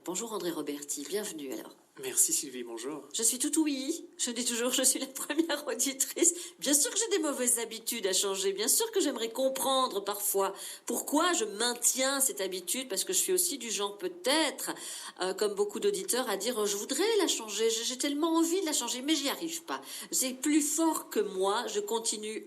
Bonjour André Roberti, bienvenue alors. Merci Sylvie, bonjour. Je suis tout oui, je dis toujours je suis la première auditrice. Bien sûr que j'ai des mauvaises habitudes à changer, bien sûr que j'aimerais comprendre parfois pourquoi je maintiens cette habitude, parce que je suis aussi du genre peut-être, comme beaucoup d'auditeurs, à dire je voudrais la changer, j'ai tellement envie de la changer, mais j'y arrive pas. C'est plus fort que moi, je continue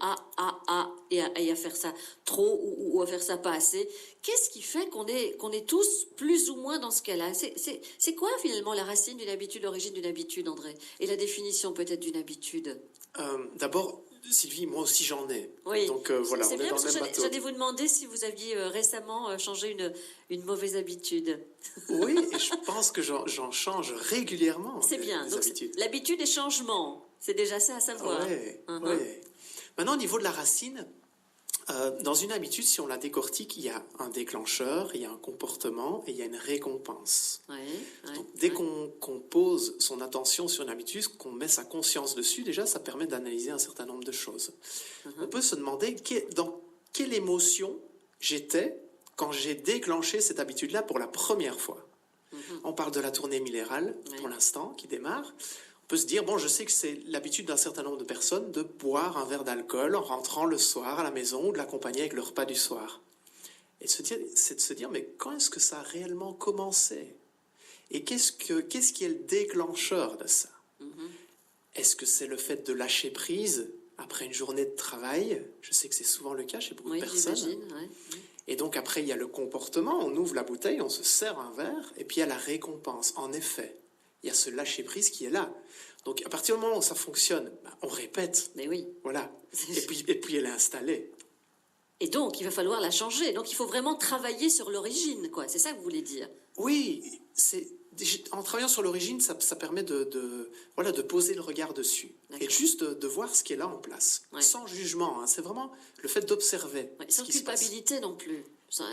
et à faire ça trop ou à faire ça pas assez. Qu'est-ce qui fait qu'on est tous plus ou moins dans ce cas-là? C'est quoi finalement la racine d'une habitude, l'origine d'une habitude, André? Et la définition peut-être d'une habitude? D'abord, Sylvie, moi aussi j'en ai. Oui, donc voilà, c'est on bien est dans parce le que même bateau. j'allais vous demander si vous aviez récemment changé une mauvaise habitude. Oui, et je pense que j'en change régulièrement. C'est bien, des donc habitudes. l'habitude et changement, c'est déjà ça à savoir. Ouais, ouais. Maintenant, au niveau de la racine, dans une habitude, si on la décortique, il y a un déclencheur, il y a un comportement et il y a une récompense. Donc, dès qu'on pose son attention sur une habitude, qu'on met sa conscience dessus, déjà, ça permet d'analyser un certain nombre de choses. On peut se demander dans quelle émotion j'étais quand j'ai déclenché cette habitude-là pour la première fois. On parle de la tournée millérale, pour l'instant, qui démarre. On peut se dire, bon, je sais que c'est l'habitude d'un certain nombre de personnes de boire un verre d'alcool en rentrant le soir à la maison ou de l'accompagner avec le repas du soir. Et c'est de se dire, mais quand est-ce que ça a réellement commencé? Et qu'est-ce qui est le déclencheur de ça? Est-ce que c'est le fait de lâcher prise après une journée de travail? Je sais que c'est souvent le cas chez beaucoup de personnes. J'imagine. Et donc après, il y a le comportement, on ouvre la bouteille, on se sert un verre, et puis il y a la récompense. En effet, il y a ce lâcher-prise qui est là. Donc à partir du moment où ça fonctionne, on répète. Mais oui. Voilà. Et puis elle est installée. Et donc, il va falloir la changer. Donc, il faut vraiment travailler sur l'origine, quoi. C'est ça que vous voulez dire? Oui, en travaillant sur l'origine, ça permet de poser le regard dessus. Et juste de voir ce qui est là en place. Sans jugement, hein. C'est vraiment le fait d'observer. Sans culpabilité non plus.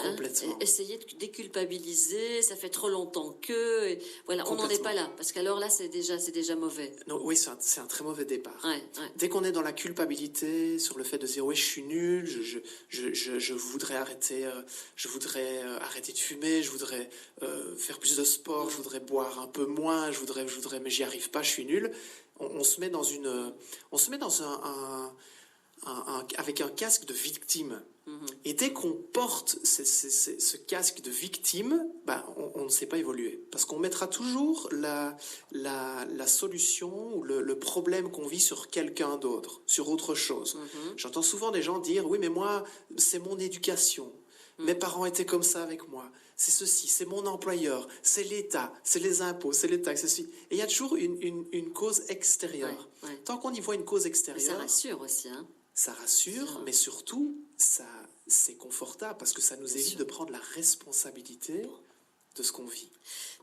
Complètement. Essayer de déculpabiliser, ça fait trop longtemps que... Et voilà, on n'en est pas là. Parce qu'alors là, c'est déjà mauvais. Non, oui, c'est un très mauvais départ. Ouais. Dès qu'on est dans la culpabilité, sur le fait de dire, oui, je suis nul, je voudrais arrêter de fumer, je voudrais faire plus de sport, je voudrais boire un peu moins, je voudrais, mais j'y arrive pas, je suis nul. On se met dans avec un casque de victime. Et dès qu'on porte ce casque de victime, on ne sait pas évoluer. Parce qu'on mettra toujours la solution ou le problème qu'on vit sur quelqu'un d'autre, sur autre chose. J'entends souvent des gens dire, oui, mais moi, c'est mon éducation. Mes parents étaient comme ça avec moi. C'est ceci, c'est mon employeur, c'est l'État, c'est les impôts, c'est les taxes, c'est ceci. Et il y a toujours une cause extérieure. Tant qu'on y voit une cause extérieure... Mais ça rassure aussi, hein. Ça rassure, mais surtout, c'est confortable parce que ça nous évite de prendre la responsabilité de ce qu'on vit.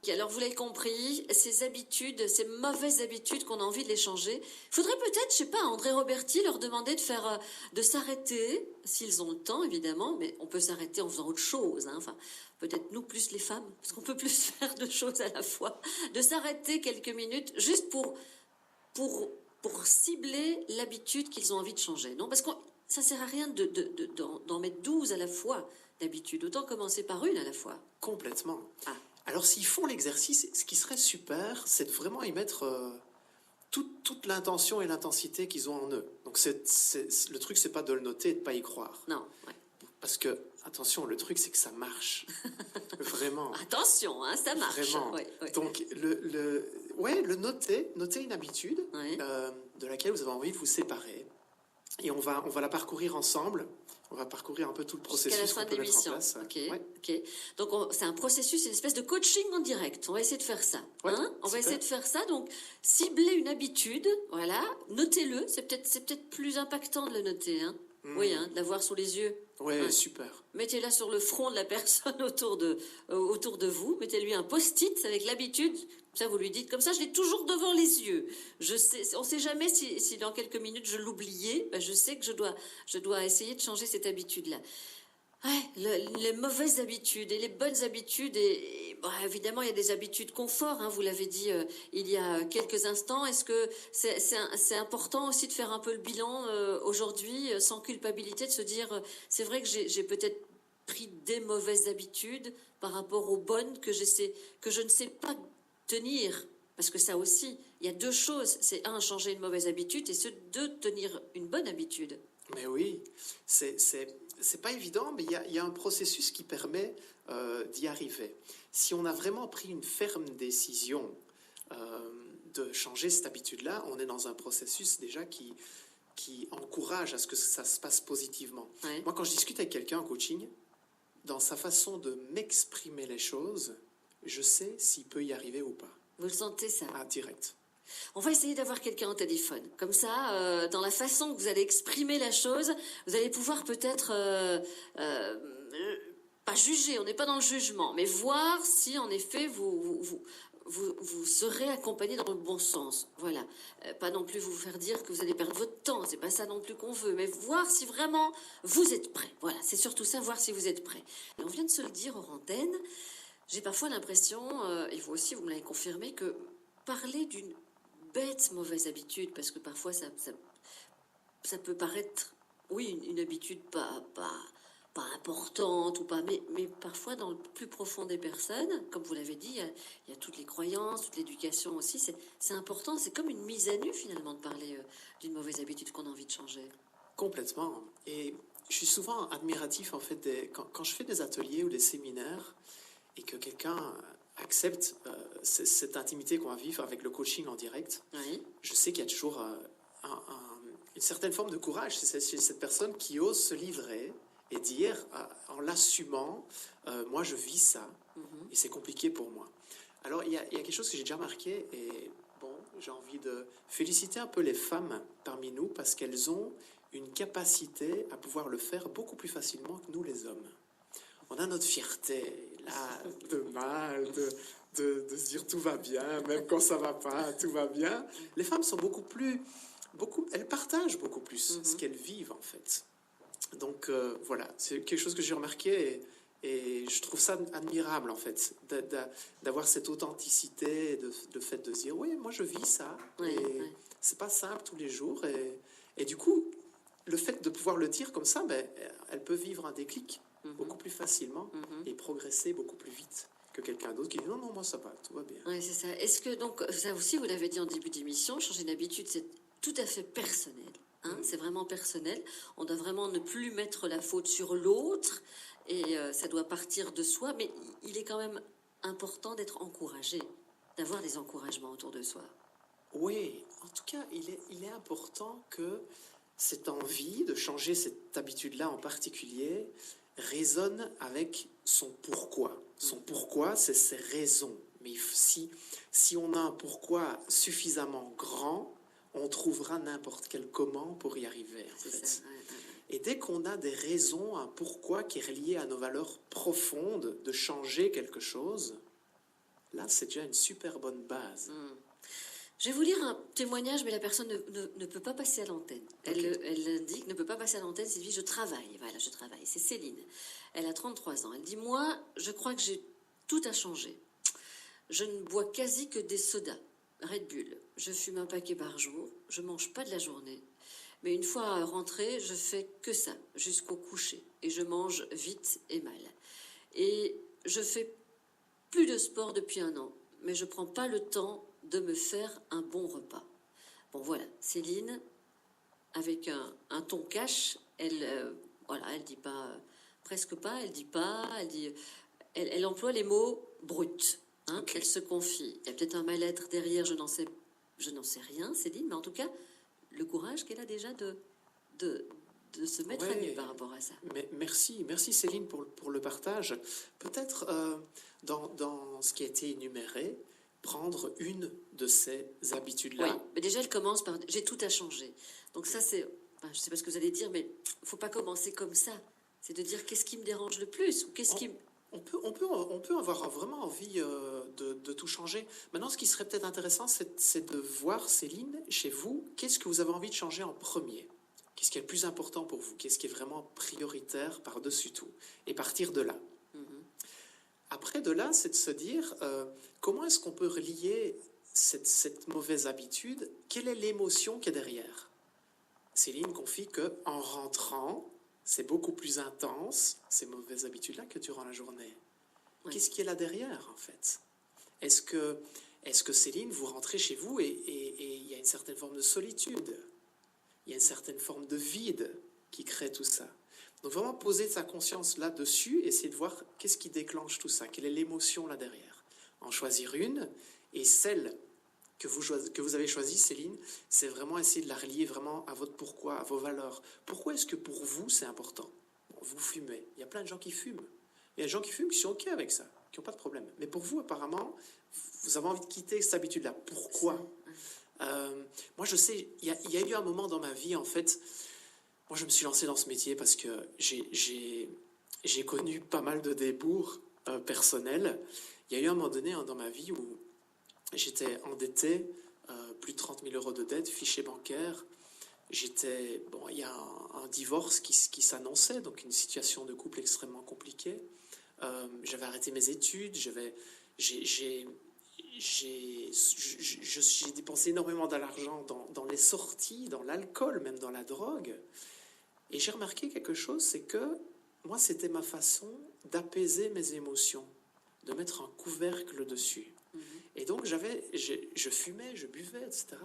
Alors, vous l'avez compris, ces habitudes, ces mauvaises habitudes qu'on a envie de les changer, il faudrait peut-être, je sais pas, à André Roberti leur demander de s'arrêter, s'ils ont le temps, évidemment, mais on peut s'arrêter en faisant autre chose, hein. Enfin, peut-être nous plus les femmes, parce qu'on peut plus faire de choses à la fois, de s'arrêter quelques minutes juste pour cibler l'habitude qu'ils ont envie de changer. Non, parce que ça sert à rien d'en mettre 12 à la fois d'habitude. Autant commencer par une à la fois. Complètement. Alors s'ils font l'exercice, ce qui serait super, c'est de vraiment y mettre toute l'intention et l'intensité qu'ils ont en eux. Donc le truc, c'est pas de le noter et de pas y croire. Non. Parce que, attention, le truc, c'est que ça marche. Vraiment. Attention, hein, ça marche. Vraiment. Donc, le noter une habitude de laquelle vous avez envie de vous séparer. Et on va la parcourir ensemble. On va parcourir un peu tout le processus qu'on peut mettre en place. Ok. Donc, c'est un processus, une espèce de coaching en direct. On va essayer de faire ça. On va essayer de faire ça. Donc, cibler une habitude, voilà. Notez-le. C'est peut-être plus impactant de le noter, hein. Oui, de l'avoir sous les yeux. Ouais, super. Mettez-la sur le front de la personne autour de vous. Mettez-lui un post-it avec l'habitude. Ça, vous lui dites, comme ça, je l'ai toujours devant les yeux. On ne sait jamais si dans quelques minutes je l'oubliais. Je sais que je dois essayer de changer cette habitude-là. Les mauvaises habitudes et les bonnes habitudes, évidemment, il y a des habitudes confort, hein, vous l'avez dit il y a quelques instants. Est-ce que c'est important aussi de faire un peu le bilan aujourd'hui, sans culpabilité, de se dire, c'est vrai que j'ai peut-être pris des mauvaises habitudes par rapport aux bonnes que je ne sais pas tenir. Parce que ça aussi, il y a deux choses. C'est un, changer une mauvaise habitude, et deux, tenir une bonne habitude. Mais oui, c'est pas évident, mais il y a un processus qui permet d'y arriver. Si on a vraiment pris une ferme décision de changer cette habitude-là, on est dans un processus déjà qui encourage à ce que ça se passe positivement. Ouais. Moi, quand je discute avec quelqu'un en coaching, dans sa façon de m'exprimer les choses, je sais s'il peut y arriver ou pas. Vous le sentez, ça? Ah, direct. On va essayer d'avoir quelqu'un au téléphone. Comme ça, dans la façon que vous allez exprimer la chose, vous allez pouvoir peut-être, pas juger, on n'est pas dans le jugement, mais voir si en effet vous serez accompagné dans le bon sens. Voilà. Pas non plus vous faire dire que vous allez perdre votre temps, c'est pas ça non plus qu'on veut, mais voir si vraiment vous êtes prêt. Voilà, c'est surtout ça, voir si vous êtes prêt. Et on vient de se le dire hors antenne, j'ai parfois l'impression, et vous aussi vous me l'avez confirmé, que parler d'une bête mauvaise habitude, parce que parfois ça peut paraître, oui, une habitude pas importante ou pas, mais parfois dans le plus profond des personnes, comme vous l'avez dit, il y a toutes les croyances, toute l'éducation aussi, c'est important, c'est comme une mise à nu finalement de parler d'une mauvaise habitude qu'on a envie de changer. Complètement. Et je suis souvent admiratif en fait quand je fais des ateliers ou des séminaires et que quelqu'un accepte cette intimité qu'on va vivre avec le coaching en direct. Oui. Je sais qu'il y a toujours une certaine forme de courage chez cette personne qui ose se livrer et dire, en l'assumant, moi je vis ça, et c'est compliqué pour moi. Alors il y a quelque chose que j'ai déjà marqué, et bon, j'ai envie de féliciter un peu les femmes parmi nous, parce qu'elles ont une capacité à pouvoir le faire beaucoup plus facilement que nous les hommes. On a notre fierté, là, de mal, de se dire tout va bien, même quand ça va pas, tout va bien. Les femmes sont elles partagent beaucoup plus ce qu'elles vivent en fait. Donc voilà, c'est quelque chose que j'ai remarqué et je trouve ça admirable en fait, d'avoir cette authenticité, le fait de se dire oui, moi je vis ça, Oui, et oui. c'est pas simple tous les jours, et du coup, le fait de pouvoir le dire comme ça, elle peut vivre un déclic beaucoup plus facilement et progresser beaucoup plus vite que quelqu'un d'autre qui dit non, moi ça va, tout va bien. Oui, c'est ça. Est-ce que, donc, ça aussi, vous l'avez dit en début d'émission, changer d'habitude, c'est tout à fait personnel. Hein, c'est vraiment personnel. On doit vraiment ne plus mettre la faute sur l'autre et ça doit partir de soi. Mais il est quand même important d'être encouragé, d'avoir des encouragements autour de soi. Oui, en tout cas, il est important que cette envie de changer cette habitude-là en particulier résonne avec son pourquoi. Son pourquoi, c'est ses raisons. Mais si on a un pourquoi suffisamment grand, on trouvera n'importe quel comment pour y arriver. En fait. Ça, ouais. Et dès qu'on a des raisons, un pourquoi qui est relié à nos valeurs profondes de changer quelque chose, là, c'est déjà une super bonne base. Je vais vous lire un témoignage, mais la personne ne peut pas passer à l'antenne. Elle indique ne peut pas passer à l'antenne, c'est dit je travaille. Voilà, je travaille. C'est Céline. Elle a 33 ans. Elle dit moi, je crois que tout a changé. Je ne bois quasi que des sodas, Red Bull. Je fume un paquet par jour. Je mange pas de la journée. Mais une fois rentrée, je fais que ça, jusqu'au coucher. Et je mange vite et mal. Et je fais plus de sport depuis 1 an. Mais je prends pas le temps de me faire un bon repas. Bon voilà, Céline, avec un ton cash, elle dit pas, presque pas, elle dit pas, elle emploie les mots bruts. Hein, okay. Elle se confie. Il y a peut-être un mal-être derrière, je n'en sais rien, Céline, mais en tout cas, le courage qu'elle a déjà de se mettre à nu par rapport à ça. Mais merci Céline pour le partage. Peut-être dans ce qui a été énuméré, prendre une de ces habitudes-là. Oui, mais déjà elle commence par « j'ai tout à changer ». Donc ça c'est, je ne sais pas ce que vous allez dire, mais il ne faut pas commencer comme ça. C'est de dire qu'est-ce qui me dérange le plus ou qu'est-ce qui... On peut avoir vraiment envie de tout changer. Maintenant, ce qui serait peut-être intéressant, c'est de voir, Céline, chez vous, qu'est-ce que vous avez envie de changer en premier ? Qu'est-ce qui est le plus important pour vous ? Qu'est-ce qui est vraiment prioritaire par-dessus tout ? Et partir de là. Après, de là, c'est de se dire, comment est-ce qu'on peut relier cette mauvaise habitude ? Quelle est l'émotion qui est derrière ? Céline confie qu'en rentrant, c'est beaucoup plus intense, ces mauvaises habitudes-là, que durant la journée. Oui. Qu'est-ce qui est là derrière, en fait? Est-ce que Céline, vous rentrez chez vous et il y a une certaine forme de solitude, il y a une certaine forme de vide qui crée tout ça? Donc vraiment poser sa conscience là-dessus, essayer de voir qu'est-ce qui déclenche tout ça, quelle est l'émotion là derrière. En choisir une, et celle que vous avez choisie, Céline, c'est vraiment essayer de la relier vraiment à votre pourquoi, à vos valeurs. Pourquoi est-ce que pour vous c'est important? Bon, vous fumez, il y a plein de gens qui fument. Il y a des gens qui fument qui sont OK avec ça, qui n'ont pas de problème. Mais pour vous, apparemment, vous avez envie de quitter cette habitude-là. Pourquoi? Moi, je sais, il y a eu un moment dans ma vie, en fait, moi, je me suis lancé dans ce métier parce que j'ai connu pas mal de débours personnels. Il y a eu un moment donné dans ma vie où j'étais endetté, plus de 30 000 euros de dette, fichier bancaire. Il y a un divorce qui s'annonçait, donc une situation de couple extrêmement compliquée. J'avais arrêté mes études, j'ai dépensé énormément d'argent dans les sorties, dans l'alcool, même dans la drogue. Et j'ai remarqué quelque chose, c'est que moi, c'était ma façon d'apaiser mes émotions, de mettre un couvercle dessus. Et donc, je fumais, je buvais, etc.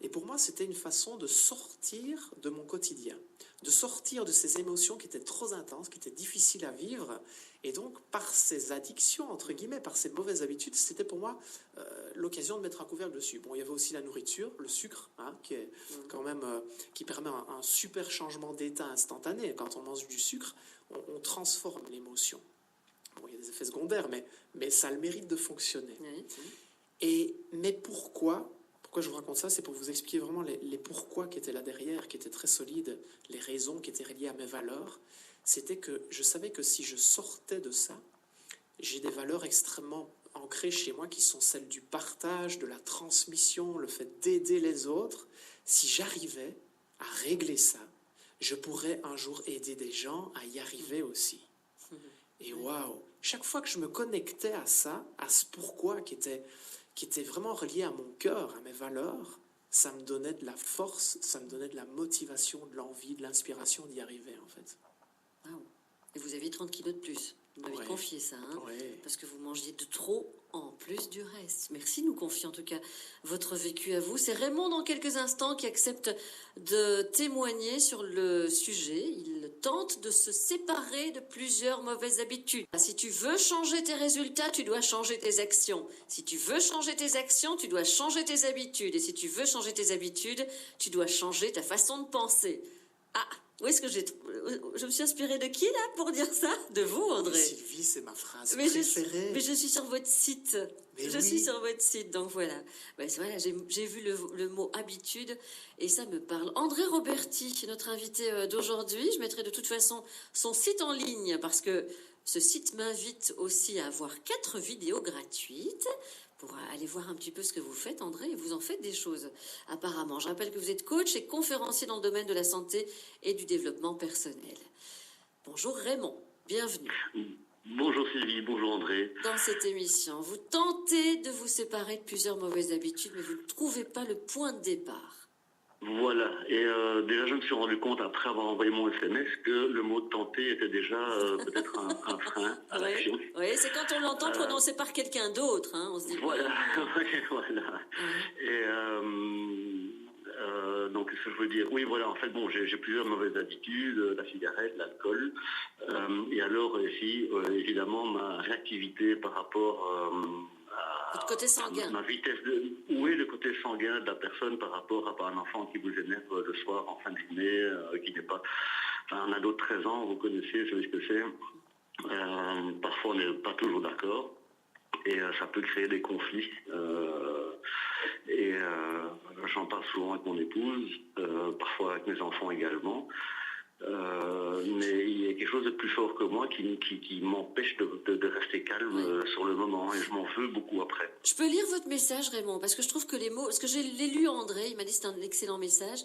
Et pour moi, c'était une façon de sortir de mon quotidien, de sortir de ces émotions qui étaient trop intenses, qui étaient difficiles à vivre. Et donc, par ces addictions, entre guillemets, par ces mauvaises habitudes, c'était pour moi l'occasion de mettre un couvercle dessus. Bon, il y avait aussi la nourriture, le sucre, qui est quand même, qui permet un super changement d'état instantané. Quand on mange du sucre, on transforme l'émotion. Bon, il y a des effets secondaires, mais ça a le mérite de fonctionner. Mais pourquoi je vous raconte ça? C'est pour vous expliquer vraiment les pourquoi qui étaient là derrière, qui étaient très solides, les raisons qui étaient reliées à mes valeurs. C'était que je savais que si je sortais de ça, j'ai des valeurs extrêmement ancrées chez moi qui sont celles du partage, de la transmission, le fait d'aider les autres. Si j'arrivais à régler ça, je pourrais un jour aider des gens à y arriver aussi. Et waouh! Chaque fois que je me connectais à ça, à ce pourquoi qui était vraiment relié à mon cœur, à mes valeurs, ça me donnait de la force, ça me donnait de la motivation, de l'envie, de l'inspiration d'y arriver, en fait. Wow. Et vous aviez 30 kilos de plus. Vous m'avez confié ça, parce que vous mangiez de trop en plus du reste. Merci de nous confier en tout cas votre vécu à vous. C'est Raymond dans quelques instants qui accepte de témoigner sur le sujet. Il tente de se séparer de plusieurs mauvaises habitudes. Si tu veux changer tes résultats, tu dois changer tes actions. Si tu veux changer tes actions, tu dois changer tes habitudes. Et si tu veux changer tes habitudes, tu dois changer ta façon de penser. Ah, où est-ce que je me suis inspirée de qui, là, pour dire ça? De vous, André. Sylvie, c'est ma phrase préférée. Mais je suis sur votre site. Je suis sur votre site, donc voilà. Voilà, j'ai vu le mot habitude et ça me parle. André Roberti, notre invité d'aujourd'hui. Je mettrai de toute façon son site en ligne parce que ce site m'invite aussi à avoir 4 vidéos gratuites pour aller voir un petit peu ce que vous faites, André, et vous en faites des choses, apparemment. Je rappelle que vous êtes coach et conférencier dans le domaine de la santé et du développement personnel. Bonjour Raymond, bienvenue. Bonjour Sylvie, bonjour André. Dans cette émission, vous tentez de vous séparer de plusieurs mauvaises habitudes, mais vous ne trouvez pas le point de départ. Voilà, et déjà je me suis rendu compte après avoir envoyé mon SMS que le mot tenter était déjà peut-être un frein à l'action. Oui, c'est quand on l'entend prononcé par quelqu'un d'autre, hein, on se dit. Voilà, voilà. Et donc ce que je veux dire, oui voilà, en fait bon, j'ai plusieurs mauvaises habitudes, la cigarette, l'alcool, et alors aussi évidemment ma réactivité par rapport votre côté sanguin. Ma vitesse le côté sanguin de la personne par rapport à un enfant qui vous énerve le soir en fin de journée, qui n'est pas un ado de 13 ans, vous connaissez, vous savez ce que c'est. Parfois on n'est pas toujours d'accord et ça peut créer des conflits. J'en parle souvent avec mon épouse, parfois avec mes enfants également. Mais il y a quelque chose de plus fort que moi qui m'empêche de rester calme sur le moment et je m'en veux beaucoup après. Je peux lire votre message, Raymond, parce que je trouve que les mots, parce que j'ai lu André, il m'a dit que c'est un excellent message.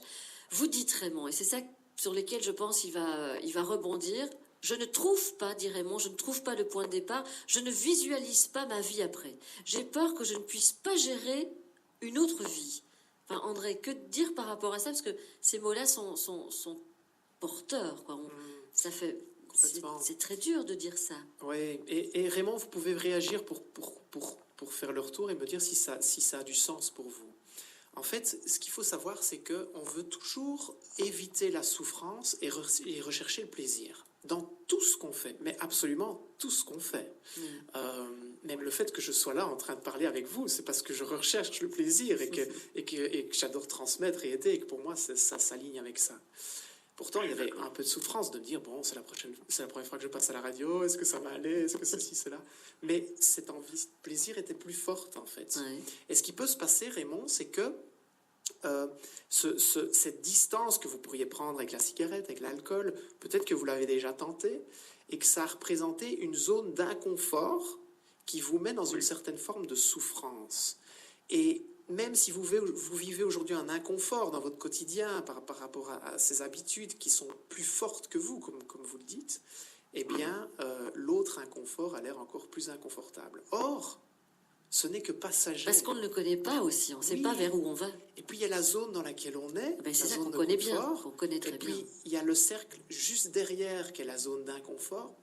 Vous dites Raymond, et c'est ça sur lesquels je pense il va rebondir. Je ne trouve pas, dit Raymond, je ne trouve pas le point de départ, je ne visualise pas ma vie après. J'ai peur que je ne puisse pas gérer une autre vie. Enfin, André, que dire par rapport à ça? Parce que ces mots-là sont porteurs, quoi. Ça fait... Complètement. C'est très dur de dire ça. Oui, et Raymond, vous pouvez réagir pour faire le retour et me dire si ça a du sens pour vous. En fait, ce qu'il faut savoir, c'est qu'on veut toujours éviter la souffrance et rechercher le plaisir dans tout ce qu'on fait, mais absolument tout ce qu'on fait. Même le fait que je sois là en train de parler avec vous, c'est parce que je recherche le plaisir et que j'adore transmettre et aider, et que pour moi, ça s'aligne avec ça. Pourtant, il y avait un peu de souffrance de me dire, bon, c'est la première fois que je passe à la radio, est-ce que ça va aller, est-ce que ceci, cela. Mais cette envie de plaisir était plus forte, en fait. Ouais. Et ce qui peut se passer, Raymond, c'est que cette distance que vous pourriez prendre avec la cigarette, avec l'alcool, peut-être que vous l'avez déjà tenté, et que ça a représenté une zone d'inconfort qui vous met dans une certaine forme de souffrance. Et même si vous vivez aujourd'hui un inconfort dans votre quotidien par rapport à ces habitudes qui sont plus fortes que vous, comme vous le dites, eh bien, l'autre inconfort a l'air encore plus inconfortable. Or, ce n'est que passager. Parce qu'on ne le connaît pas aussi, on ne sait pas vers où on va. Et puis, il y a la zone dans laquelle on est, c'est ça qu'on connaît bien, qu'on connaît très bien. Et puis, il y a le cercle juste derrière, qui est la zone d'inconfort,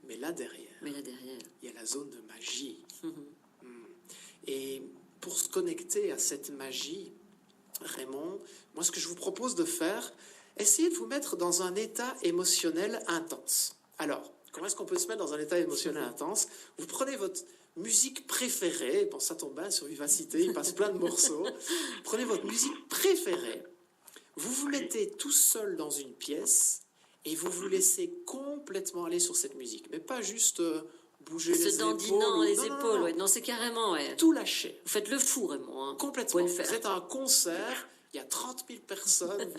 mais là derrière, il y a la zone de magie. Et pour se connecter à cette magie, Raymond, moi, ce que je vous propose de faire, essayez de vous mettre dans un état émotionnel intense. Alors, comment est-ce qu'on peut se mettre dans un état émotionnel intense? Vous prenez votre musique préférée, bon, ça tombe bien sur Vivacité, il passe plein de morceaux. Prenez votre musique préférée, vous vous mettez tout seul dans une pièce et vous vous laissez complètement aller sur cette musique, mais pas juste... bouger les épaules. Ouais. Non, c'est carrément... Tout lâcher. Vous faites le fou, Raymond. Hein. Complètement. Vous êtes à un concert, il y a 30 000 personnes.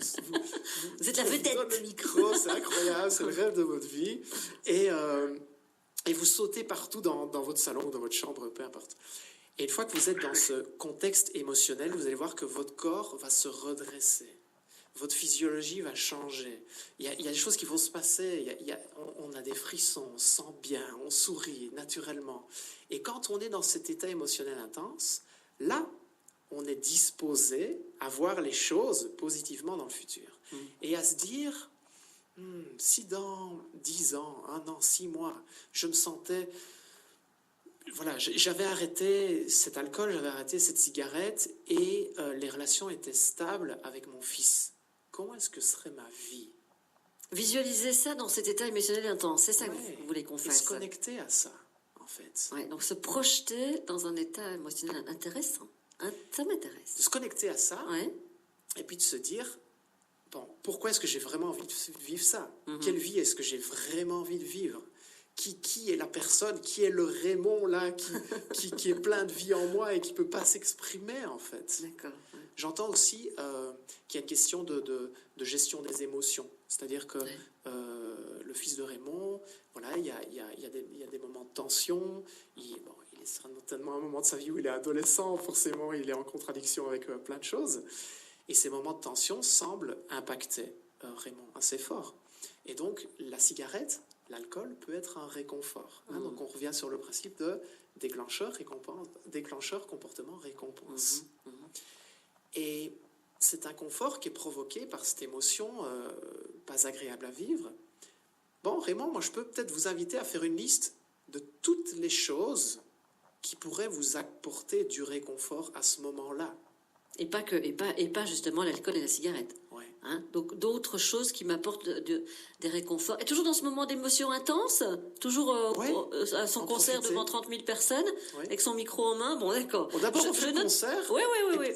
Vous êtes la vedette. Vous donnez le micro, c'est incroyable, c'est le rêve de votre vie. Et vous sautez partout dans votre salon ou dans votre chambre, peu importe. Et une fois que vous êtes dans ce contexte émotionnel, vous allez voir que votre corps va se redresser. Votre physiologie va changer. Il y a des choses qui vont se passer. On a des frissons, on se sent bien, on sourit naturellement. Et quand on est dans cet état émotionnel intense, là, on est disposé à voir les choses positivement dans le futur. Et à se dire, si dans 10 ans, 1 an, 6 mois, je me sentais... Voilà, j'avais arrêté cet alcool, j'avais arrêté cette cigarette et les relations étaient stables avec mon fils. Comment est-ce que serait ma vie? Visualiser ça dans cet état émotionnel intense, c'est ça que vous voulez qu'on fasse. Et se connecter à ça, en fait. Ouais, donc se projeter dans un état émotionnel intéressant. Ça m'intéresse. De se connecter à ça, et puis de se dire, bon, pourquoi est-ce que j'ai vraiment envie de vivre ça? Quelle vie est-ce que j'ai vraiment envie de vivre? Qui est la personne, qui est le Raymond là, qui est plein de vie en moi et qui ne peut pas s'exprimer, en fait. D'accord. J'entends aussi qu'il y a une question de gestion des émotions. C'est-à-dire que le fils de Raymond, voilà, il y a des moments de tension. Il est certainement un moment de sa vie où il est adolescent, forcément, il est en contradiction avec plein de choses. Et ces moments de tension semblent impacter Raymond assez fort. Et donc, la cigarette, l'alcool peut être un réconfort. Donc, on revient sur le principe de déclencheur, comportement, récompense. Et cet inconfort qui est provoqué par cette émotion pas agréable à vivre. Bon, Raymond, moi, je peux peut-être vous inviter à faire une liste de toutes les choses qui pourraient vous apporter du réconfort à ce moment-là. Et pas justement l'alcool et la cigarette. Hein? Donc d'autres choses qui m'apportent des réconforts. Et toujours dans ce moment d'émotion intense, toujours à son concert devant 30 000 personnes, avec son micro en main. Bon, d'accord. Bon, d'abord, on fait le concert. Oui.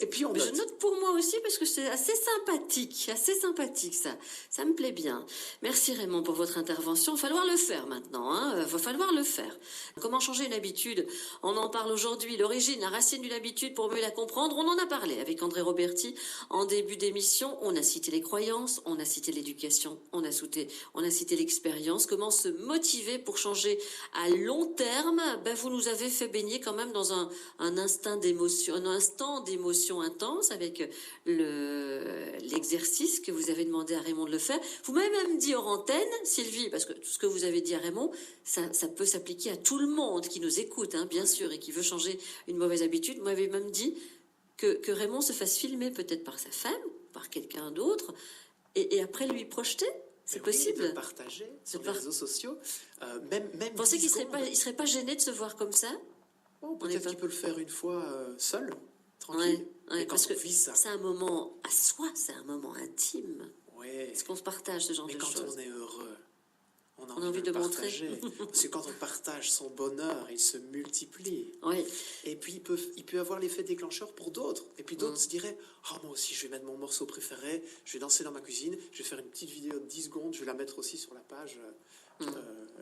Et puis on note. Je note pour moi aussi parce que c'est assez sympathique ça. Ça me plaît bien. Merci Raymond pour votre intervention. Il va falloir le faire maintenant. Il va falloir le faire. Comment changer une habitude? On en parle aujourd'hui. L'origine, la racine d'une habitude pour mieux la comprendre. On en a parlé avec André Roberti en début d'émission. On a cité les croyances, on a cité l'éducation, on a cité l'expérience. Comment se motiver pour changer à long terme? Vous nous avez fait baigner quand même dans un instant d'émotion intense avec l'exercice que vous avez demandé à Raymond de le faire. Vous m'avez même dit hors antenne, Sylvie, parce que tout ce que vous avez dit à Raymond, ça peut s'appliquer à tout le monde qui nous écoute, bien sûr, et qui veut changer une mauvaise habitude. Vous m'avez même dit que Raymond se fasse filmer peut-être par sa femme, par quelqu'un d'autre, et après lui projeter. C'est possible. De le partager sur les réseaux sociaux. Même vous pensez qu'il ne serait pas gêné de se voir comme ça? Peut-être qu'il peut le faire une fois seul, tranquille. Ouais, parce que c'est un moment à soi, c'est un moment intime. Ouais. Est-ce qu'on se partage ce genre de choses? Mais quand on est heureux, on a envie de partager. montrer. Parce que quand on partage son bonheur, il se multiplie. Oui. Et puis il peut avoir l'effet déclencheur pour d'autres. Et puis d'autres se diraient, moi aussi je vais mettre mon morceau préféré, je vais danser dans ma cuisine, je vais faire une petite vidéo de 10 secondes, je vais la mettre aussi sur la page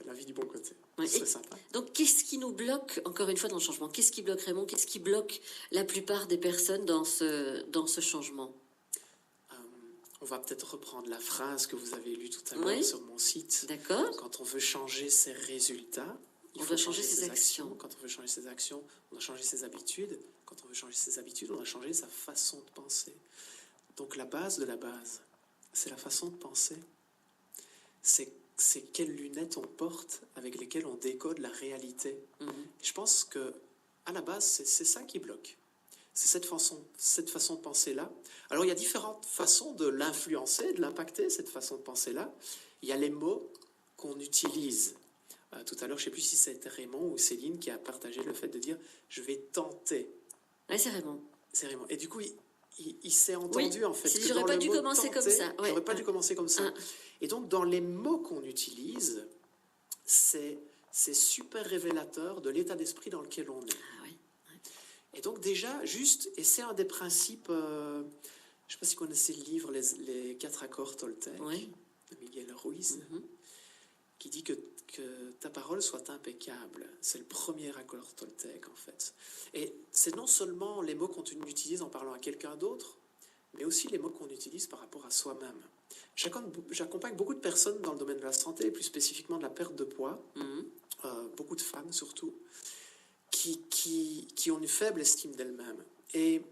La vie du bon côté. C'est sympa. Donc qu'est-ce qui nous bloque, encore une fois, dans le changement? Qu'est-ce qui bloque Raymond? Qu'est-ce qui bloque la plupart des personnes dans ce changement? On va peut-être reprendre la phrase que vous avez lue tout à l'heure sur mon site. D'accord. Quand on veut changer ses résultats, il faut changer ses actions. Quand on veut changer ses actions, on doit changer ses habitudes. Quand on veut changer ses habitudes, on doit changer sa façon de penser. Donc la base de la base, c'est la façon de penser. C'est quelles lunettes on porte avec lesquelles on décode la réalité. Je pense que à la base, c'est ça qui bloque. C'est cette façon de penser-là. Alors, il y a différentes façons de l'influencer, de l'impacter, cette façon de penser-là. Il y a les mots qu'on utilise. Tout à l'heure, je ne sais plus si c'était Raymond ou Céline qui a partagé le fait de dire « je vais tenter ». Oui, c'est Raymond. C'est Raymond. Et du coup, il s'est entendu, en fait. J'aurais pas dû commencer comme ça. J'aurais pas dû commencer comme ça. Et donc, dans les mots qu'on utilise, c'est super révélateur de l'état d'esprit dans lequel on est. Et donc déjà, et c'est un des principes, je ne sais pas si vous connaissez le livre Les 4 accords Toltec, de Miguel Ruiz, qui dit que ta parole soit impeccable. C'est le premier accord Toltec, en fait. Et c'est non seulement les mots qu'on utilise en parlant à quelqu'un d'autre, mais aussi les mots qu'on utilise par rapport à soi-même. J'accompagne beaucoup de personnes dans le domaine de la santé, plus spécifiquement de la perte de poids, beaucoup de femmes surtout, qui ont une faible estime d'elles-mêmes. Et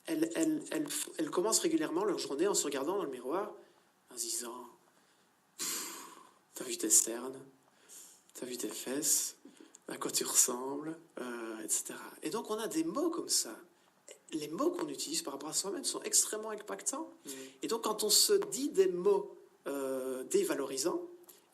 elles commencent régulièrement leur journée en se regardant dans le miroir, en se disant « T'as vu tes cernes? T'as vu tes fesses? À quoi tu ressembles ?» etc. Et donc on a des mots comme ça. Les mots qu'on utilise par rapport à soi-même sont extrêmement impactants. Et donc quand on se dit des mots dévalorisants,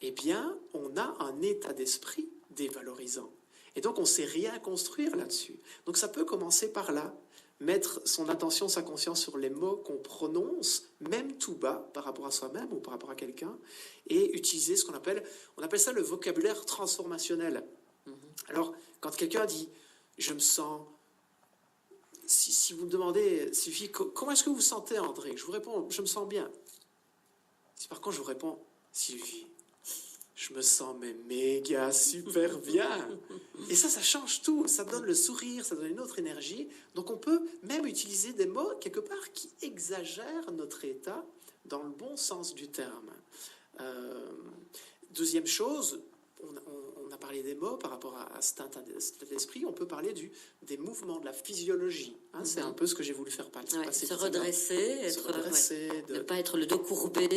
eh bien on a un état d'esprit dévalorisant. Et donc, on ne sait rien construire là-dessus. Donc, ça peut commencer par là, mettre son attention, sa conscience sur les mots qu'on prononce, même tout bas, par rapport à soi-même ou par rapport à quelqu'un, et utiliser ce on appelle ça le vocabulaire transformationnel. Alors, quand quelqu'un dit « je me sens », si vous me demandez, Sylvie, comment est-ce que vous vous sentez, André? Je vous réponds « je me sens bien ». Si par contre, je vous réponds « Sylvie », je me sens méga super bien. Et ça change tout. Ça donne le sourire, ça donne une autre énergie. Donc on peut même utiliser des mots, quelque part, qui exagèrent notre état dans le bon sens du terme. Deuxième chose, on a parlé des mots par rapport à cet état d'esprit. On peut parler des mouvements, de la physiologie. C'est un peu ce que j'ai voulu faire passer. Se redresser, ne pas être le dos courbé,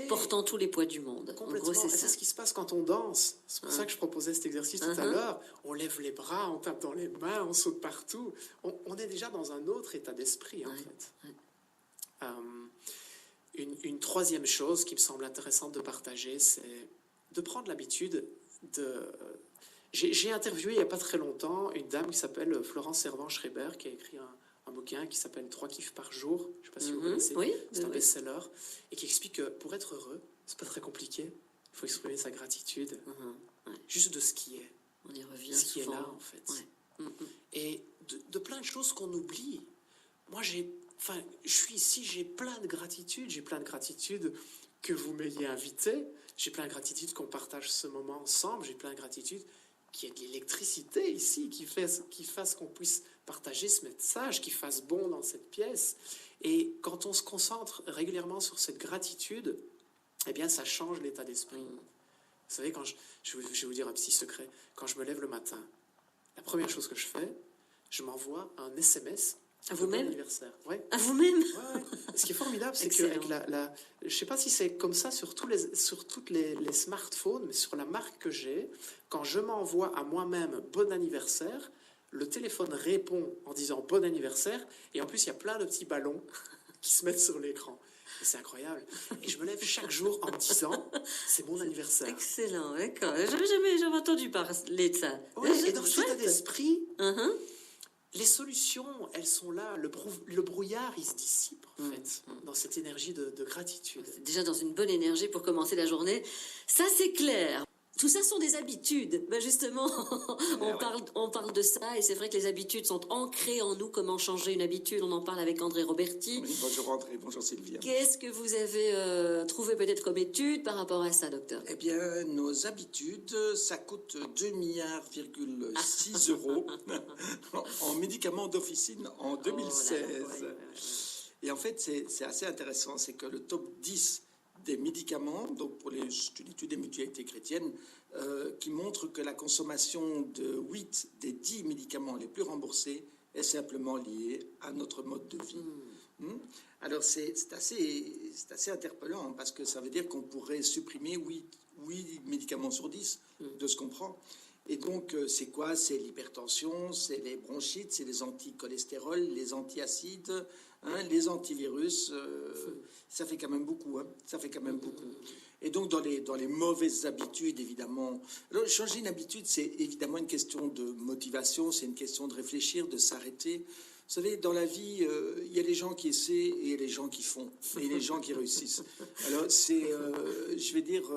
portant tous les poids du monde. Complètement. En gros, c'est ce qui se passe quand on danse. C'est pour ça que je proposais cet exercice tout à l'heure. On lève les bras, on tape dans les mains, on saute partout. On est déjà dans un autre état d'esprit, en fait. Une troisième chose qui me semble intéressante de partager, c'est de prendre l'habitude de... J'ai interviewé il n'y a pas très longtemps une dame qui s'appelle Florence Servan-Schreiber, qui a écrit un bouquin qui s'appelle 3 kiffs par jour. Je ne sais pas si vous connaissez, c'est un best-seller, et qui explique que pour être heureux, c'est pas très compliqué. Il faut exprimer sa gratitude, juste de ce qui est. On y revient ce qui est là, en fait. Et de plein de choses qu'on oublie. Moi, je suis ici, j'ai plein de gratitude. J'ai plein de gratitude que vous m'ayez invité. J'ai plein de gratitude qu'on partage ce moment ensemble. J'ai plein de gratitude qu'il y ait de l'électricité ici, qui fasse qu'on puisse partager ce message, qui fasse bon dans cette pièce. Et quand on se concentre régulièrement sur cette gratitude, eh bien, ça change l'état d'esprit. Vous savez, je vais vous dire un petit secret. Quand je me lève le matin, la première chose que je fais, je m'envoie un SMS. À vous-même? À vous-même? Ce qui est formidable, c'est que je ne sais pas si c'est comme ça sur tous les smartphones, mais sur la marque que j'ai, quand je m'envoie à moi-même bon anniversaire, le téléphone répond en disant bon anniversaire, et en plus il y a plein de petits ballons qui se mettent sur l'écran. C'est incroyable. Et je me lève chaque jour en me disant, c'est mon anniversaire. Excellent, d'accord. J'avais jamais entendu parler de ça. Ouais, et dans cet état d'esprit, les solutions, elles sont là. Le brouillard, il se dissipe, en fait, dans cette énergie de gratitude. Déjà dans une bonne énergie pour commencer la journée. Ça, c'est clair. Tout ça sont des habitudes. Ben justement, on parle de ça et c'est vrai que les habitudes sont ancrées en nous. Comment changer une habitude? On en parle avec André Roberti. Oui, bonjour André, bonjour Sylvia. Qu'est-ce que vous avez trouvé peut-être comme étude par rapport à ça, docteur? Eh bien, nos habitudes, ça coûte 2,6 milliards d'euros en médicaments d'officine en 2016. Et en fait, c'est assez intéressant, c'est que le top 10 des médicaments, donc pour une étude des mutualités chrétiennes, qui montre que la consommation de 8 des 10 médicaments les plus remboursés est simplement liée à notre mode de vie. Alors c'est assez interpellant, hein, parce que ça veut dire qu'on pourrait supprimer 8 médicaments sur 10 de ce qu'on prend. Et donc, c'est quoi? C'est l'hypertension, c'est les bronchites, c'est les anticholestérol, les antiacides, les antivirus. Ça fait quand même beaucoup. Ça fait quand même beaucoup. Et donc, dans les mauvaises habitudes, évidemment... Alors, changer une habitude, c'est évidemment une question de motivation, c'est une question de réfléchir, de s'arrêter. Vous savez, dans la vie, il y a les gens qui essaient et il y a les gens qui font, et les gens qui réussissent. Alors, je vais dire,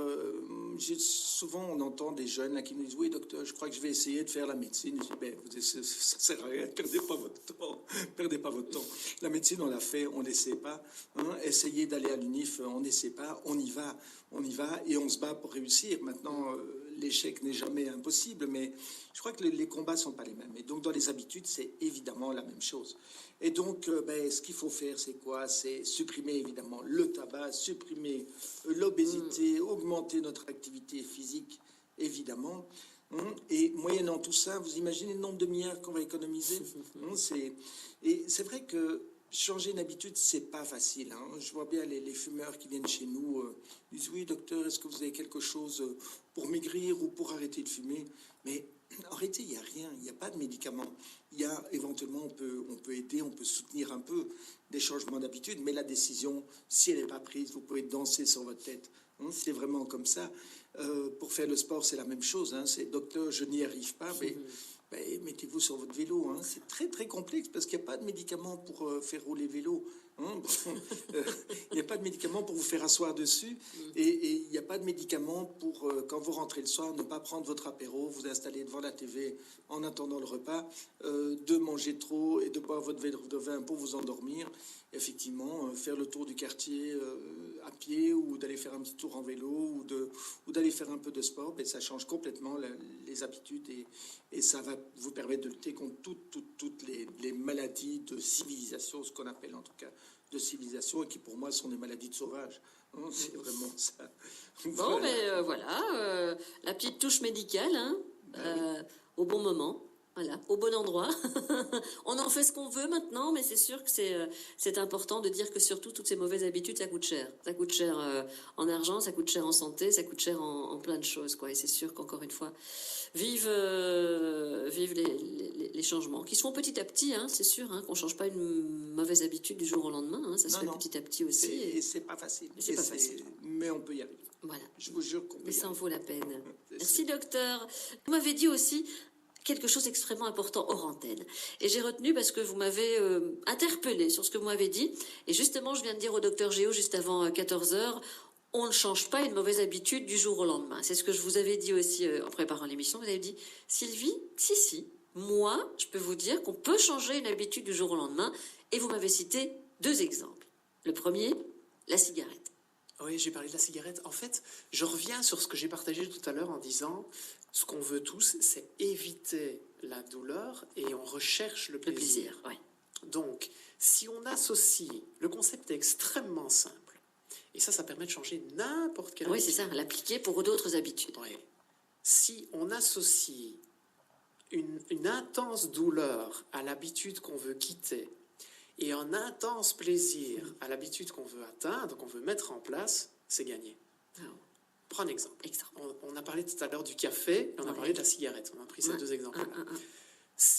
souvent on entend des jeunes là, qui nous disent « Oui, docteur, je crois que je vais essayer de faire la médecine. » Je dis ben, « Ça sert à rien, perdez pas votre temps. La médecine, on l'a fait, on n'essaie pas. Essayez d'aller à l'UNIF, on n'essaie pas, on y va et on se bat pour réussir. Maintenant, l'échec n'est jamais impossible, mais je crois que les combats ne sont pas les mêmes. Et donc, dans les habitudes, c'est évidemment la même chose. Et donc, ce qu'il faut faire, c'est quoi? C'est supprimer, évidemment, le tabac, supprimer l'obésité, augmenter notre activité physique, évidemment. Et moyennant tout ça, vous imaginez le nombre de milliards qu'on va économiser? Et c'est vrai que changer une habitude, c'est pas facile. Je vois bien les fumeurs qui viennent chez nous, disent « Oui, docteur, est-ce que vous avez quelque chose pour maigrir ou pour arrêter de fumer ?» Mais en réalité, il n'y a rien, il n'y a pas de médicament. Il y a éventuellement, on peut aider, on peut soutenir un peu des changements d'habitude, mais la décision, si elle n'est pas prise, vous pouvez danser sur votre tête. C'est vraiment comme ça. Pour faire le sport, c'est la même chose. C'est « Docteur, je n'y arrive pas », mais mettez-vous sur votre vélo. C'est très très complexe parce qu'il n'y a pas de médicament pour faire rouler vélo. Il n'y a pas de médicament pour vous faire asseoir dessus et il n'y a pas de médicament pour, quand vous rentrez le soir, ne pas prendre votre apéro, vous installer devant la TV en attendant le repas, de manger trop et de boire votre verre de vin pour vous endormir. Effectivement, faire le tour du quartier à pied ou d'aller faire un petit tour en vélo ou d'aller faire un peu de sport, ça change complètement les habitudes et ça va vous permettre de lutter contre toutes les maladies de civilisation, ce qu'on appelle en tout cas de civilisation, et qui pour moi sont des maladies de sauvages. C'est vraiment ça. Bon, voilà, la petite touche médicale, au bon moment. Voilà, au bon endroit. On en fait ce qu'on veut maintenant, mais c'est sûr que c'est important de dire que surtout toutes ces mauvaises habitudes, ça coûte cher. Ça coûte cher en argent, ça coûte cher en santé, ça coûte cher en plein de choses, quoi. Et c'est sûr qu'encore une fois, vive les changements qui se font petit à petit. C'est sûr qu'on ne change pas une mauvaise habitude du jour au lendemain. Ça se fait petit à petit aussi. Et c'est pas facile. Mais on peut y arriver. Voilà. Je vous jure qu'on peut. Mais ça en vaut la peine. Merci, docteur. Vous m'avez dit aussi quelque chose d'extrêmement important hors antenne. Et j'ai retenu parce que vous m'avez interpellé sur ce que vous m'avez dit. Et justement, je viens de dire au docteur Géo juste avant 14h, on ne change pas une mauvaise habitude du jour au lendemain. C'est ce que je vous avais dit aussi en préparant l'émission. Vous avez dit, Sylvie, si, moi, je peux vous dire qu'on peut changer une habitude du jour au lendemain. Et vous m'avez cité 2 exemples. Le premier, la cigarette. Oui, j'ai parlé de la cigarette. En fait, je reviens sur ce que j'ai partagé tout à l'heure en disant... Ce qu'on veut tous, c'est éviter la douleur et on recherche le plaisir. Oui. Donc, si on associe, le concept est extrêmement simple. Et ça permet de changer n'importe quelle habitude. Oui, c'est ça, l'appliquer pour d'autres habitudes. Oui. Si on associe une intense douleur à l'habitude qu'on veut quitter et un intense plaisir à l'habitude qu'on veut atteindre, qu'on veut mettre en place, c'est gagné. Prends un exemple. On a parlé tout à l'heure du café et on a parlé de la cigarette. On a pris ces 2 exemples-là.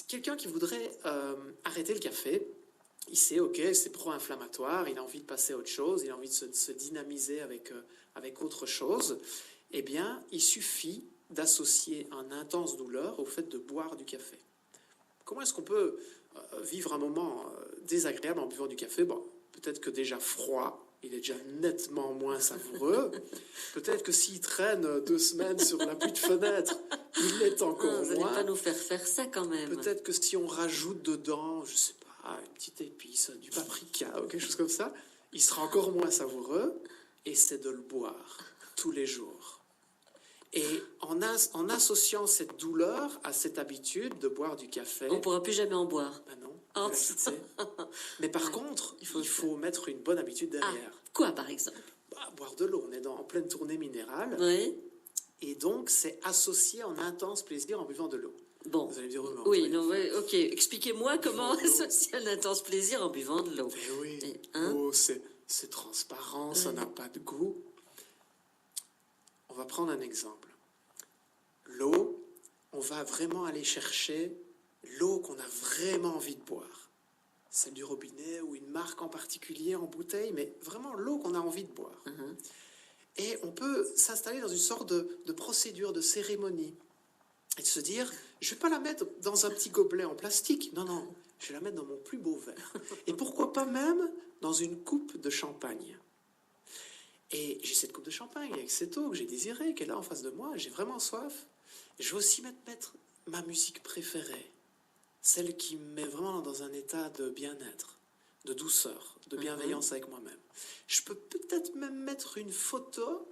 Quelqu'un qui voudrait arrêter le café, il sait, ok, c'est pro-inflammatoire, il a envie de passer à autre chose, il a envie de se dynamiser avec autre chose, eh bien, il suffit d'associer une intense douleur au fait de boire du café. Comment est-ce qu'on peut vivre un moment désagréable en buvant du café? Bon, peut-être que déjà froid, il est déjà nettement moins savoureux. Peut-être que s'il traîne 2 semaines sur la pluie de fenêtre, il l'est encore Vous moins. n'allez pas nous faire ça quand même. Peut-être que si on rajoute dedans, je sais pas, une petite épice, du paprika ou quelque chose comme ça, il sera encore moins savoureux. Et c'est de le boire tous les jours. Et en associant cette douleur à cette habitude de boire du café... On ne pourra plus jamais en boire. Ben non, Oh. mais par contre, il faut mettre une bonne habitude derrière. Quoi, par exemple? Boire de l'eau. On est en pleine tournée minérale. Oui. Et donc, c'est associé en intense plaisir en buvant de l'eau. Bon. Vous allez me dire, oui, non, ouais, ok. Expliquez-moi comment associer un intense plaisir en buvant de l'eau. Eh oui, Hein? l'eau, c'est transparent, ça n'a pas de goût. On va prendre un exemple. L'eau, on va vraiment aller chercher l'eau qu'on a vraiment envie de boire. Celle du robinet ou une marque en particulier en bouteille, mais vraiment l'eau qu'on a envie de boire. Et on peut s'installer dans une sorte de procédure, de cérémonie. Et de se dire, je ne vais pas la mettre dans un petit gobelet en plastique. Non, non, je vais la mettre dans mon plus beau verre. Et pourquoi pas même dans une coupe de champagne. Et j'ai cette coupe de champagne avec cette eau que j'ai désirée, qui est là en face de moi. J'ai vraiment soif. Je vais aussi mettre ma musique préférée. Celle qui me met vraiment dans un état de bien-être, de douceur, de bienveillance avec moi-même. Je peux peut-être même mettre une photo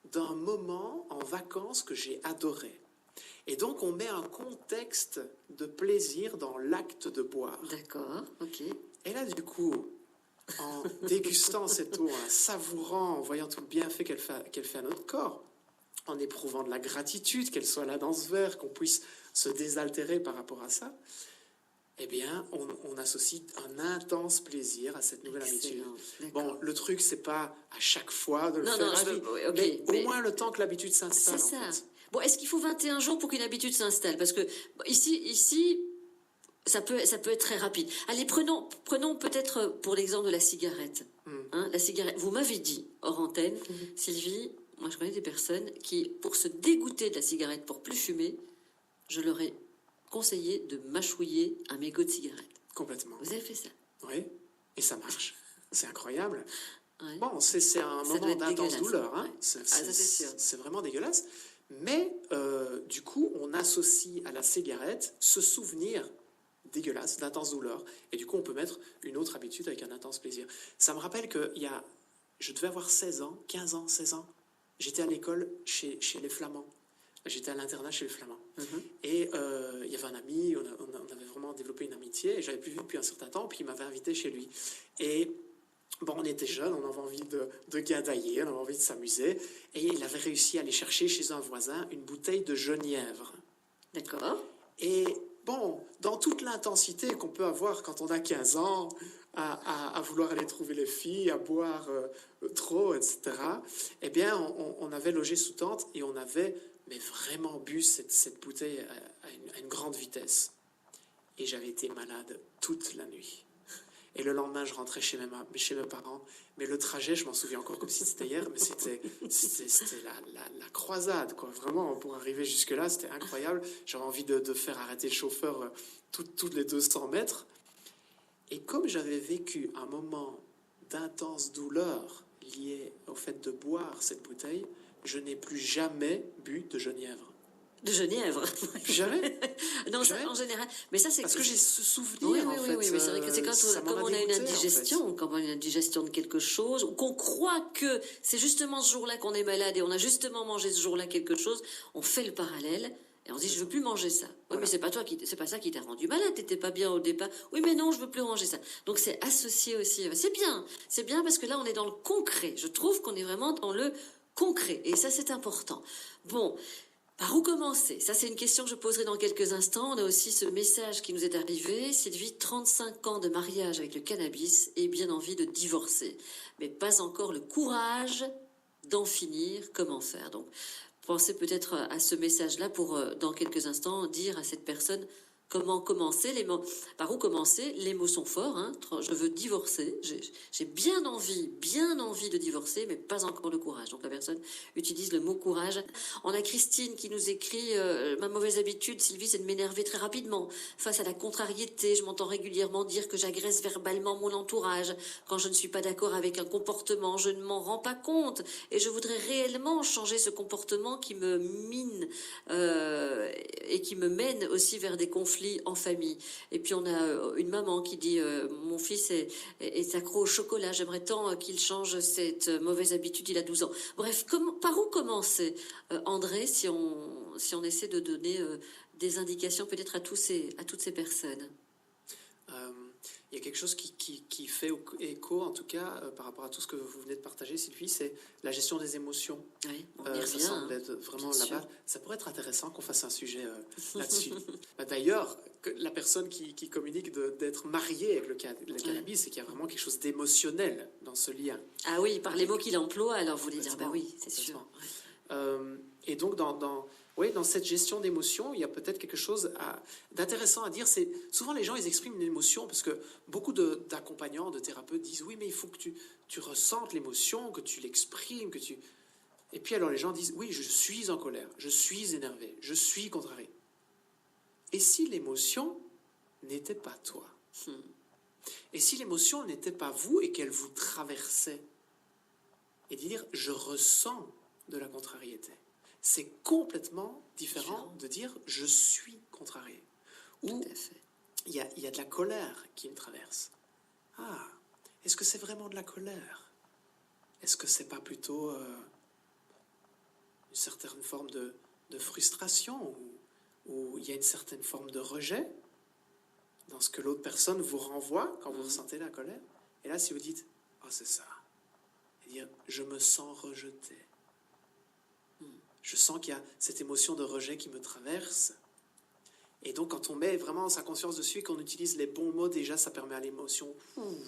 d'un moment en vacances que j'ai adoré. Et donc, on met un contexte de plaisir dans l'acte de boire. D'accord, ok. Et là, du coup, en dégustant cette eau, en la savourant, en voyant tout le bienfait qu'elle fait à notre corps, en éprouvant de la gratitude qu'elle soit là dans ce verre, qu'on puisse se désaltérer par rapport à ça, eh bien, on associe un intense plaisir à cette nouvelle habitude. Bon, le truc, c'est pas à chaque fois de le faire à vie, mais au moins le temps que l'habitude s'installe. C'est ça. En fait. Bon, est-ce qu'il faut 21 jours pour qu'une habitude s'installe? Parce que ici, ça peut être très rapide. Allez, prenons peut-être pour l'exemple de la cigarette. Hein, la cigarette. Vous m'avez dit, hors antenne, Sylvie, moi je connais des personnes qui, pour se dégoûter de la cigarette, pour plus fumer, je leur ai conseillé de mâchouiller un mégot de cigarette. Complètement. Vous avez fait ça? Oui, et ça marche. C'est incroyable. Ouais. Bon, c'est un moment d'intense douleur. Hein. Ouais. Ça, c'est sûr. C'est vraiment dégueulasse. Mais du coup, on associe à la cigarette ce souvenir dégueulasse d'intense douleur. Et du coup, on peut mettre une autre habitude avec un intense plaisir. Ça me rappelle que je devais avoir 16 ans, 15 ans, 16 ans. J'étais à l'école chez les Flamands. J'étais à l'internat chez les Flamands. Et il y avait un ami, on avait vraiment développé une amitié, et je l'avais plus vu depuis un certain temps, puis il m'avait invité chez lui. Et bon, on était jeunes, on avait envie de gadailler, on avait envie de s'amuser, et il avait réussi à aller chercher chez un voisin une bouteille de genièvre. D'accord. Et bon, dans toute l'intensité qu'on peut avoir quand on a 15 ans, à vouloir aller trouver les filles, à boire trop, etc., eh bien, on avait logé sous tente, et on avait vraiment bu cette bouteille à une grande vitesse. Et j'avais été malade toute la nuit. Et le lendemain, je rentrais chez mes parents. Mais le trajet, je m'en souviens encore comme si c'était hier, mais c'était la croisade, quoi. Vraiment, pour arriver jusque-là, c'était incroyable. J'avais envie de faire arrêter le chauffeur toutes les 200 mètres. Et comme j'avais vécu un moment d'intense douleur lié au fait de boire cette bouteille, je n'ai plus jamais bu de genièvre. De genièvre. Jamais. Non, ça, en général. Mais ça, c'est parce que j'ai ce souvenir. Oui, mais c'est vrai que c'est comme on a une indigestion, quand on a une indigestion de quelque chose, ou qu'on croit que c'est justement ce jour-là qu'on est malade et on a justement mangé ce jour-là quelque chose, on fait le parallèle et on se dit je veux plus manger ça. Oui, voilà. Mais c'est pas ça qui t'a rendu malade. T'étais pas bien au départ. Oui, mais non, je veux plus manger ça. Donc c'est associé aussi. C'est bien parce que là on est dans le concret. Je trouve qu'on est vraiment dans le concret et ça c'est important. Bon. Par où commencer? Ça, c'est une question que je poserai dans quelques instants. On a aussi ce message qui nous est arrivé. Sylvie, 35 ans de mariage avec le cannabis et bien envie de divorcer. Mais pas encore le courage d'en finir. Comment faire? Donc, pensez peut-être à ce message-là pour, dans quelques instants, dire à cette personne Comment commencer par où commencer? Les mots sont forts. Hein. Je veux divorcer. J'ai bien envie de divorcer, mais pas encore le courage. Donc la personne utilise le mot courage. On a Christine qui nous écrit ma mauvaise habitude, Sylvie, c'est de m'énerver très rapidement. Face à la contrariété, je m'entends régulièrement dire que j'agresse verbalement mon entourage. Quand je ne suis pas d'accord avec un comportement, je ne m'en rends pas compte. Et je voudrais réellement changer ce comportement qui me mine et qui me mène aussi vers des conflits en famille. Et puis on a une maman qui dit mon fils est accro au chocolat, j'aimerais tant qu'il change cette mauvaise habitude, il a 12 ans. Bref, par où commencer, André, si on essaie de donner des indications peut-être à toutes ces personnes? Il y a quelque chose qui fait écho, en tout cas, par rapport à tout ce que vous venez de partager, Sylvie, c'est la gestion des émotions. Oui, on y revient, ça semble être vraiment bien là-bas. sûr. Ça pourrait être intéressant qu'on fasse un sujet là-dessus. D'ailleurs, la personne qui communique d'être mariée avec le cannabis, c'est qu'il y a vraiment quelque chose d'émotionnel dans ce lien. Ah oui, par les mots qu'il emploie, alors vous voulez dire, bah oui, c'est sûr. Et donc, dans cette gestion d'émotions, il y a peut-être quelque chose d'intéressant à dire. C'est souvent les gens, ils expriment une émotion parce que beaucoup d'accompagnants, de thérapeutes disent oui, mais il faut que tu ressentes l'émotion, que tu l'exprimes, Et puis alors les gens disent oui, je suis en colère, je suis énervé, je suis contrarié. Et si l'émotion n'était pas toi? Et si l'émotion n'était pas vous et qu'elle vous traversait? Et dire je ressens de la contrariété. C'est complètement différent de dire je suis contrarié. Ou il y a de la colère qui me traverse. Ah, est-ce que c'est vraiment de la colère? Est-ce que c'est pas plutôt une certaine forme de frustration ou il y a une certaine forme de rejet dans ce que l'autre personne vous renvoie quand vous ressentez la colère? Et là, si vous dites oh, c'est ça, et dire je me sens rejeté. Je sens qu'il y a cette émotion de rejet qui me traverse. Et donc, quand on met vraiment sa conscience dessus et qu'on utilise les bons mots, déjà, ça permet à l'émotion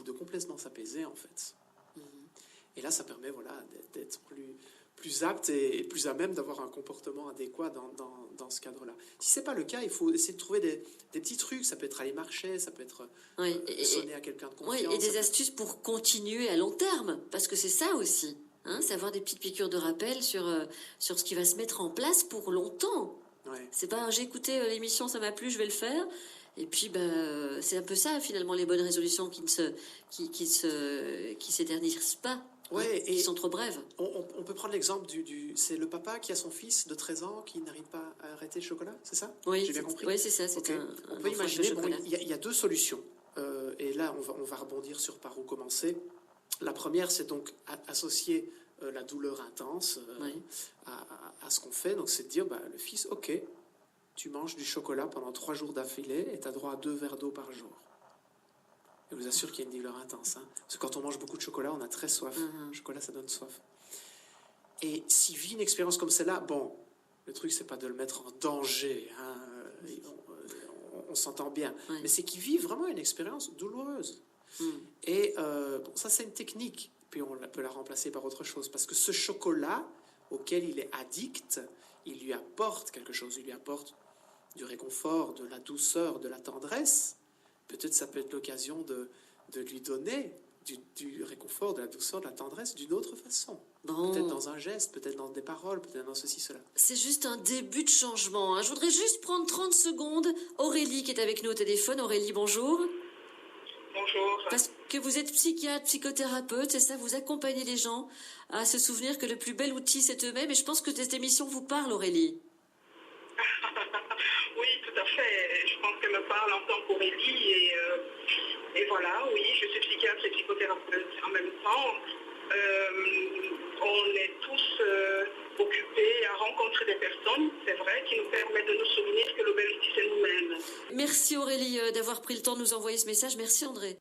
de complètement s'apaiser, en fait. Et là, ça permet d'être plus apte et plus à même d'avoir un comportement adéquat dans ce cadre-là. Si ce n'est pas le cas, il faut essayer de trouver des petits trucs. Ça peut être aller marcher, ça peut être sonner à quelqu'un de confiance. Oui, et des astuces pour continuer à long terme, parce que c'est ça aussi. C'est avoir des petites piqûres de rappel sur ce qui va se mettre en place pour longtemps. Ouais. C'est pas j'ai écouté l'émission, ça m'a plu, je vais le faire. Et puis c'est un peu ça finalement les bonnes résolutions qui s'éternisent pas, qui sont trop brèves. On peut prendre l'exemple c'est le papa qui a son fils de 13 ans qui n'arrive pas à arrêter le chocolat, c'est ça? Oui, j'ai bien compris. Oui, c'est ça. On peut imaginer, il y a deux solutions. Et là, on va rebondir sur par où commencer. La première, c'est donc associer la douleur intense à ce qu'on fait. Donc, c'est de dire, le fils, ok, tu manges du chocolat pendant 3 jours d'affilée et tu as droit à 2 verres d'eau par jour. Je vous assure qu'il y a une douleur intense. Parce que quand on mange beaucoup de chocolat, on a très soif. Le chocolat, ça donne soif. Et s'il vit une expérience comme celle-là, le truc, c'est pas de le mettre en danger. On s'entend bien. Mais c'est qu'il vit vraiment une expérience douloureuse. Et ça, c'est une technique. Puis on peut la remplacer par autre chose. Parce que ce chocolat auquel il est addict, il lui apporte quelque chose. Il lui apporte du réconfort, de la douceur, de la tendresse. Peut-être ça peut être l'occasion de lui donner du réconfort, de la douceur, de la tendresse d'une autre façon. Peut-être dans un geste, peut-être dans des paroles, peut-être dans ceci, cela. C'est juste un début de changement. Je voudrais juste prendre 30 secondes. Aurélie qui est avec nous au téléphone. Aurélie, bonjour. Bonjour. Parce que vous êtes psychiatre, psychothérapeute, c'est ça, vous accompagnez les gens à se souvenir que le plus bel outil, c'est eux-mêmes. Et je pense que cette émission vous parle, Aurélie. Oui, tout à fait. Je pense qu'elle me parle en tant qu'Aurélie. Et voilà, oui, je suis psychiatre et psychothérapeute en même temps. On est tous occupés à rencontrer des personnes, c'est vrai, qui nous permettent de nous souvenir que le bel outil, c'est nous-mêmes. Merci Aurélie d'avoir pris le temps de nous envoyer ce message. Merci André.